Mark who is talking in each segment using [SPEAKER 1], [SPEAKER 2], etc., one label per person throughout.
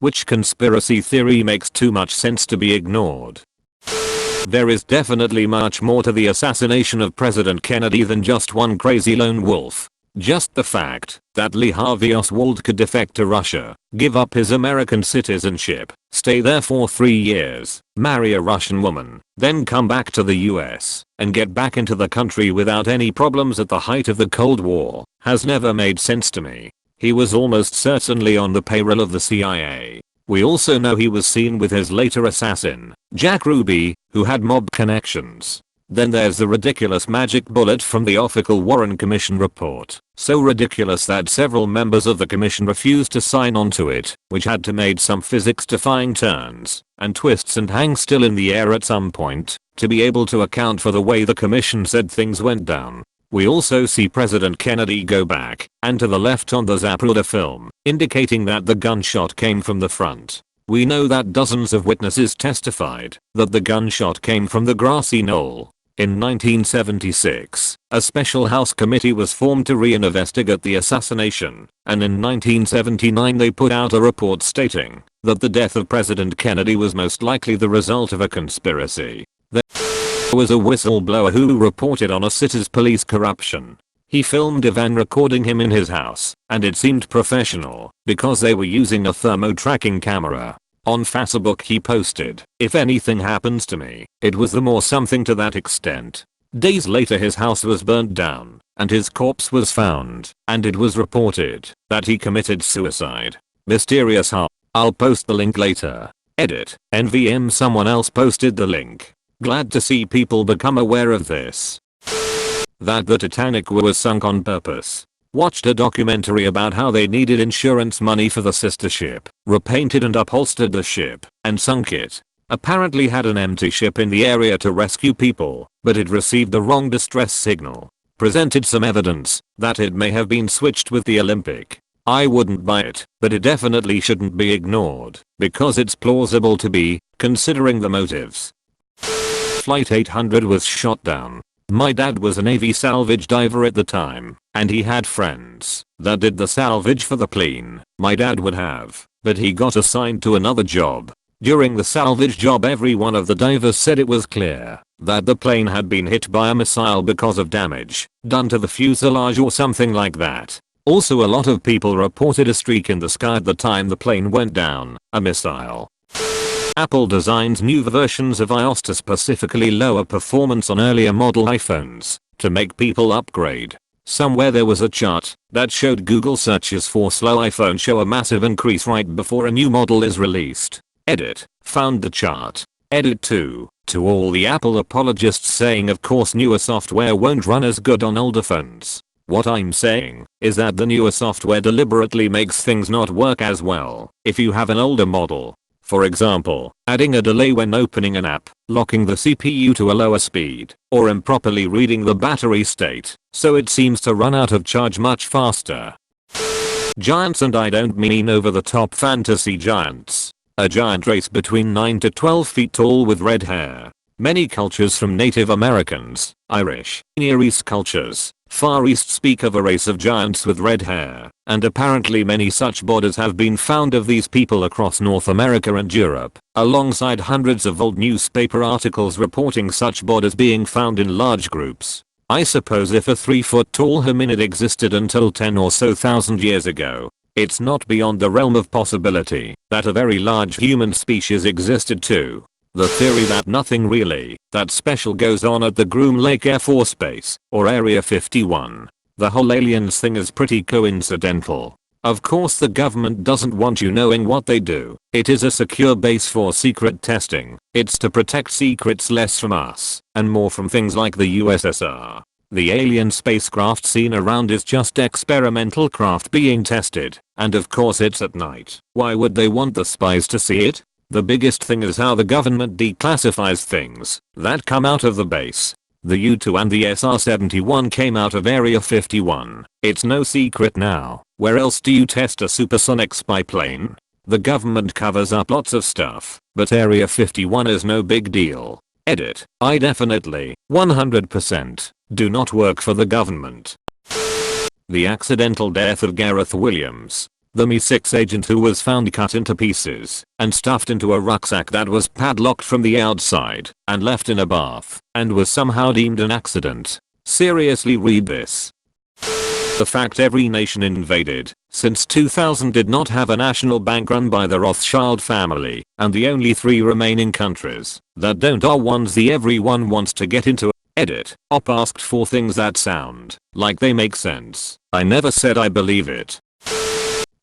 [SPEAKER 1] Which conspiracy theory makes too much sense to be ignored? There is definitely much more to the assassination of President Kennedy than just one crazy lone wolf. Just the fact that Lee Harvey Oswald could defect to Russia, give up his American citizenship, stay there for 3 years, marry a Russian woman, then come back to the US, and get back into the country without any problems at the height of the Cold War, has never made sense to me. He was almost certainly on the payroll of the CIA. We also know he was seen with his later assassin, Jack Ruby, who had mob connections. Then there's the ridiculous magic bullet from the official Warren Commission report. So ridiculous that several members of the commission refused to sign on to it, which had to make some physics-defying turns and twists and hang still in the air at some point to be able to account for the way the commission said things went down. We also see President Kennedy go back and to the left on the Zapruder film, indicating that the gunshot came from the front. We know that dozens of witnesses testified that the gunshot came from the grassy knoll. In 1976, a special House committee was formed to reinvestigate the assassination, and in 1979 they put out a report stating that the death of President Kennedy was most likely the result of a conspiracy. There was a whistleblower who reported on a city's police corruption. He filmed a van recording him in his house, and it seemed professional because they were using a thermo tracking camera. On Facebook he posted, "If anything happens to me, it was them or something to that extent." Days later his house was burnt down, and his corpse was found, and it was reported that he committed suicide. Mysterious how? I'll post the link later. Edit. NVM someone else posted the link. Glad to see people become aware of this. That the Titanic was sunk on purpose. Watched a documentary about how they needed insurance money for the sister ship, repainted and upholstered the ship, and sunk it. Apparently had an empty ship in the area to rescue people, but it received the wrong distress signal. Presented some evidence that it may have been switched with the Olympic. I wouldn't buy it, but it definitely shouldn't be ignored, because it's plausible to be, considering the motives. Flight 800 was shot down. My dad was a Navy salvage diver at the time, and he had friends that did the salvage for the plane my dad would have, but he got assigned to another job. During the salvage job every one of the divers said it was clear that the plane had been hit by a missile because of damage done to the fuselage or something like that. Also a lot of people reported a streak in the sky at the time the plane went down, a missile. Apple designs new versions of iOS to specifically lower performance on earlier model iPhones to make people upgrade. Somewhere there was a chart that showed Google searches for slow iPhone show a massive increase right before a new model is released. Edit. Found the chart. Edit 2. To all the Apple apologists saying of course newer software won't run as good on older phones. What I'm saying is that the newer software deliberately makes things not work as well if you have an older model. For example, adding a delay when opening an app, locking the CPU to a lower speed, or improperly reading the battery state, so it seems to run out of charge much faster. Giants, and I don't mean over the top fantasy giants. A giant race between 9 to 12 feet tall with red hair. Many cultures from Native Americans, Irish, Near East cultures, Far East speak of a race of giants with red hair, and apparently many such bodies have been found of these people across North America and Europe, alongside hundreds of old newspaper articles reporting such bodies being found in large groups. I suppose if a 3-foot tall hominid existed until 10 or so thousand years ago, it's not beyond the realm of possibility that a very large human species existed too. The theory that nothing really that special goes on at the Groom Lake Air Force Base or Area 51. The whole aliens thing is pretty coincidental. Of course the government doesn't want you knowing what they do. It is a secure base for secret testing. It's to protect secrets less from us and more from things like the USSR. The alien spacecraft seen around is just experimental craft being tested, and of course it's at night. Why would they want the spies to see it? The biggest thing is how the government declassifies things that come out of the base. The U-2 and the SR-71 came out of Area 51. It's no secret now. Where else do you test a supersonic spy plane? The government covers up lots of stuff, but Area 51 is no big deal. Edit. I definitely, 100%, do not work for the government. The accidental death of Gareth Williams. The Mi-6 agent who was found cut into pieces and stuffed into a rucksack that was padlocked from the outside and left in a bath and was somehow deemed an accident. Seriously, read this. The fact every nation invaded since 2000 did not have a national bank run by the Rothschild family, and the only 3 remaining countries that don't are ones the everyone wants to get into. Edit. Op asked for things that sound like they make sense. I never said I believe it.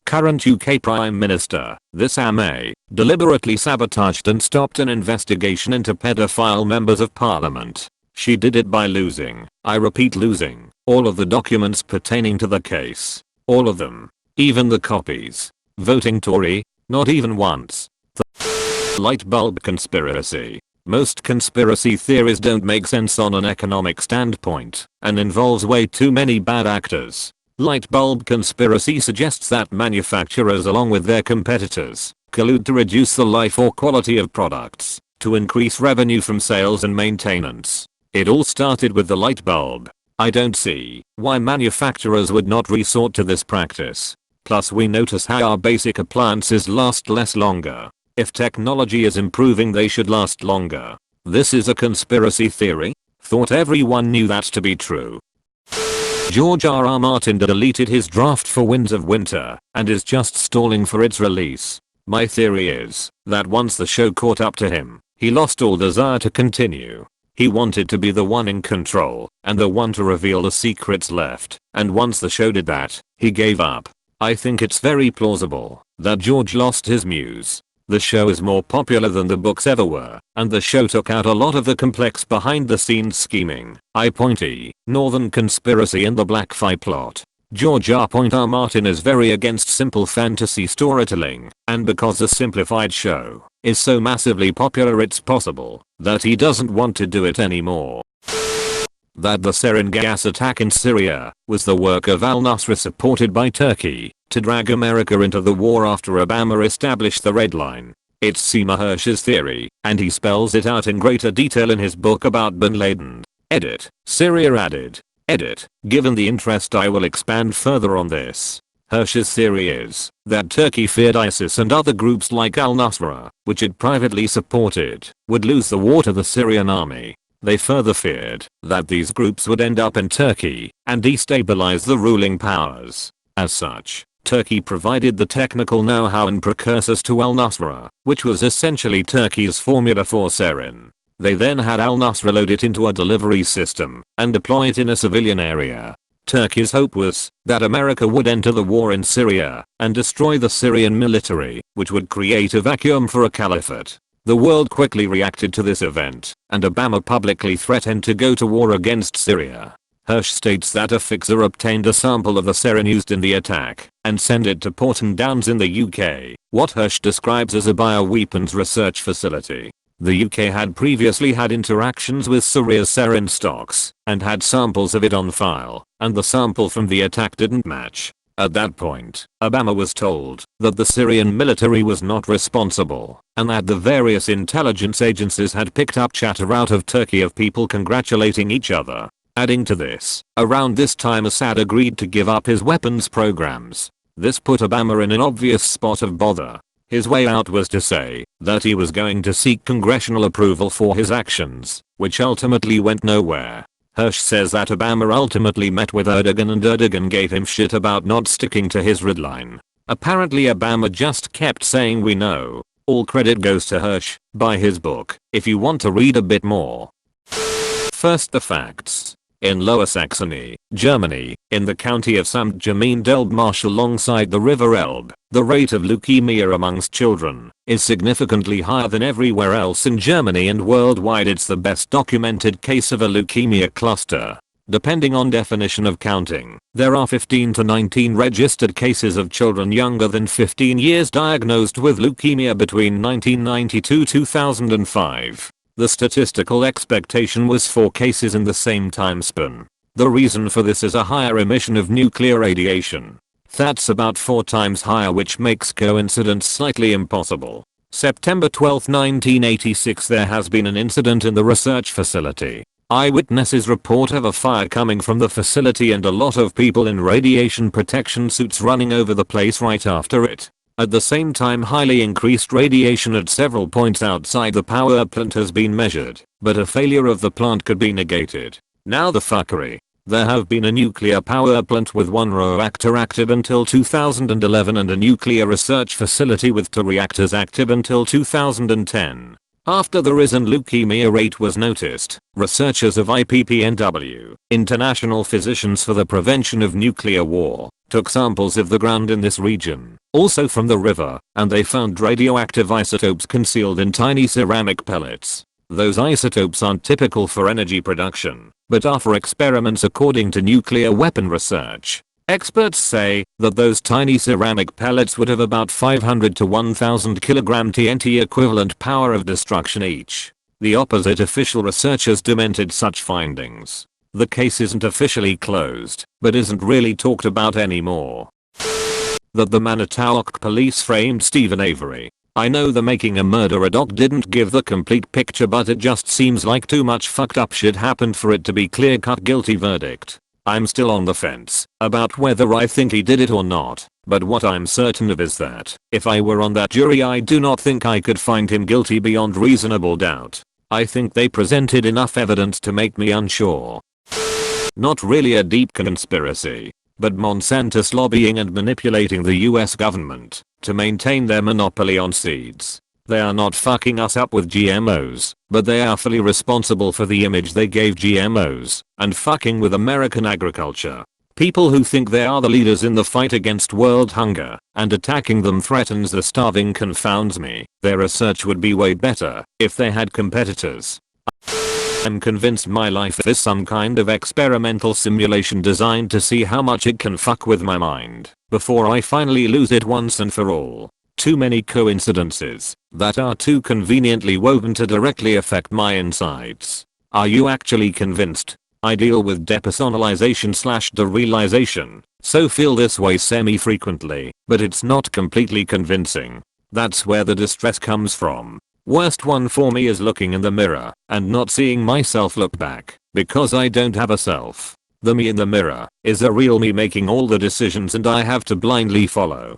[SPEAKER 1] Current UK Prime Minister, Theresa May, deliberately sabotaged and stopped an investigation into pedophile members of parliament. She did it by losing, I repeat losing, all of the documents pertaining to the case. All of them. Even the copies. Voting Tory? Not even once. The light bulb conspiracy. Most conspiracy theories don't make sense on an economic standpoint and involves way too many bad actors. Light bulb conspiracy suggests that manufacturers along with their competitors collude to reduce the life or quality of products to increase revenue from sales and maintenance. It all started with the light bulb. I don't see why manufacturers would not resort to this practice. Plus we notice how our basic appliances last less longer. If technology is improving, they should last longer. This is a conspiracy theory? Thought everyone knew that to be true. George R.R. Martin deleted his draft for Winds of Winter and is just stalling for its release. My theory is that once the show caught up to him, he lost all desire to continue. He wanted to be the one in control and the one to reveal the secrets left, and once the show did that, he gave up. I think it's very plausible that George lost his muse. The show is more popular than the books ever were, and the show took out a lot of the complex behind-the-scenes scheming, I-pointy, northern conspiracy and the Blackfy plot. George R.R. Martin is very against simple fantasy storytelling, and because the simplified show is so massively popular, it's possible that he doesn't want to do it anymore. That the sarin gas attack in Syria was the work of al-Nusra supported by Turkey to drag America into the war after Obama established the Red Line. It's Seymour Hersh's theory, and he spells it out in greater detail in his book about bin Laden. Edit. Syria added. Edit. Given the interest, I will expand further on this. Hersh's theory is that Turkey feared ISIS and other groups like al-Nusra, which it privately supported, would lose the war to the Syrian army. They further feared that these groups would end up in Turkey and destabilize the ruling powers. As such, Turkey provided the technical know-how and precursors to al-Nusra, which was essentially Turkey's formula for sarin. They then had al-Nusra load it into a delivery system and deploy it in a civilian area. Turkey's hope was that America would enter the war in Syria and destroy the Syrian military, which would create a vacuum for a caliphate. The world quickly reacted to this event, and Obama publicly threatened to go to war against Syria. Hersh states that a fixer obtained a sample of the sarin used in the attack and sent it to Porton Downs in the UK, what Hersh describes as a bioweapons research facility. The UK had previously had interactions with Syria's sarin stocks and had samples of it on file, and the sample from the attack didn't match. At that point, Obama was told that the Syrian military was not responsible and that the various intelligence agencies had picked up chatter out of Turkey of people congratulating each other. Adding to this, around this time Assad agreed to give up his weapons programs. This put Obama in an obvious spot of bother. His way out was to say that he was going to seek congressional approval for his actions, which ultimately went nowhere. Hersh says that Obama ultimately met with Erdogan and Erdogan gave him shit about not sticking to his red line. Apparently Obama just kept saying we know. All credit goes to Hersh. Buy his book if you want to read a bit more. First, the facts. In Lower Saxony, Germany, in the county of St. Germain-Delbmarsh alongside the River Elbe, the rate of leukemia amongst children is significantly higher than everywhere else in Germany, and worldwide it's the best documented case of a leukemia cluster. Depending on definition of counting, there are 15 to 19 registered cases of children younger than 15 years diagnosed with leukemia between 1992-2005. The statistical expectation was 4 cases in the same time span. The reason for this is a higher emission of nuclear radiation. That's about 4 times higher, which makes coincidence slightly impossible. September 12, 1986, there has been an incident in the research facility. Eyewitnesses report of a fire coming from the facility and a lot of people in radiation protection suits running over the place right after it. At the same time, highly increased radiation at several points outside the power plant has been measured, but a failure of the plant could be negated. Now the fuckery. There have been a nuclear power plant with one reactor active until 2011 and a nuclear research facility with 2 reactors active until 2010. After the rise in leukemia rate was noticed, researchers of IPPNW, International Physicians for the Prevention of Nuclear War, took samples of the ground in this region, also from the river, and they found radioactive isotopes concealed in tiny ceramic pellets. Those isotopes aren't typical for energy production, but are for experiments according to nuclear weapon research. Experts say that those tiny ceramic pellets would have about 500 to 1000 kg TNT equivalent power of destruction each. The opposite official researchers demented such findings. The case isn't officially closed, but isn't really talked about anymore. That the Manitowoc police framed Stephen Avery. I know the Making a Murderer doc didn't give the complete picture, but it just seems like too much fucked up shit happened for it to be clear-cut guilty verdict. I'm still on the fence about whether I think he did it or not, but what I'm certain of is that if I were on that jury, I do not think I could find him guilty beyond reasonable doubt. I think they presented enough evidence to make me unsure. Not really a deep conspiracy, but Monsanto's lobbying and manipulating the US government to maintain their monopoly on seeds. They are not fucking us up with GMOs, but they are fully responsible for the image they gave GMOs and fucking with American agriculture. People who think they are the leaders in the fight against world hunger and attacking them threatens the starving confounds me. Their research would be way better if they had competitors. I'm convinced my life is some kind of experimental simulation designed to see how much it can fuck with my mind before I finally lose it once and for all. Too many coincidences that are too conveniently woven to directly affect my insides. Are you actually convinced? I deal with depersonalization/derealization, so feel this way semi-frequently, but it's not completely convincing. That's where the distress comes from. Worst one for me is looking in the mirror and not seeing myself look back, because I don't have a self. The me in the mirror is a real me making all the decisions and I have to blindly follow.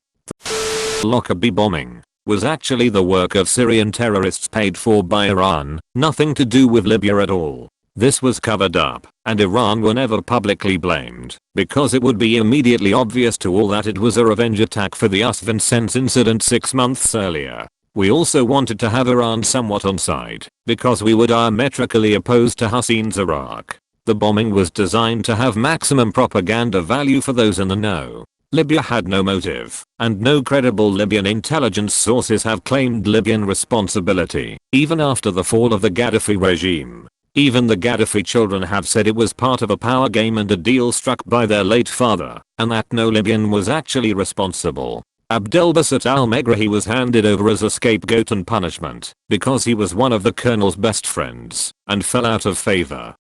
[SPEAKER 1] Lockerbie bombing was actually the work of Syrian terrorists paid for by Iran, nothing to do with Libya at all. This was covered up, and Iran were never publicly blamed, because it would be immediately obvious to all that it was a revenge attack for the Us Vincennes incident 6 months earlier. We also wanted to have Iran somewhat on side, because we were diametrically opposed to Hussein's Iraq. The bombing was designed to have maximum propaganda value for those in the know. Libya had no motive, and no credible Libyan intelligence sources have claimed Libyan responsibility, even after the fall of the Gaddafi regime. Even the Gaddafi children have said it was part of a power game and a deal struck by their late father, and that no Libyan was actually responsible. Abdelbaset al-Megrahi was handed over as a scapegoat and punishment, because he was one of the colonel's best friends, and fell out of favor.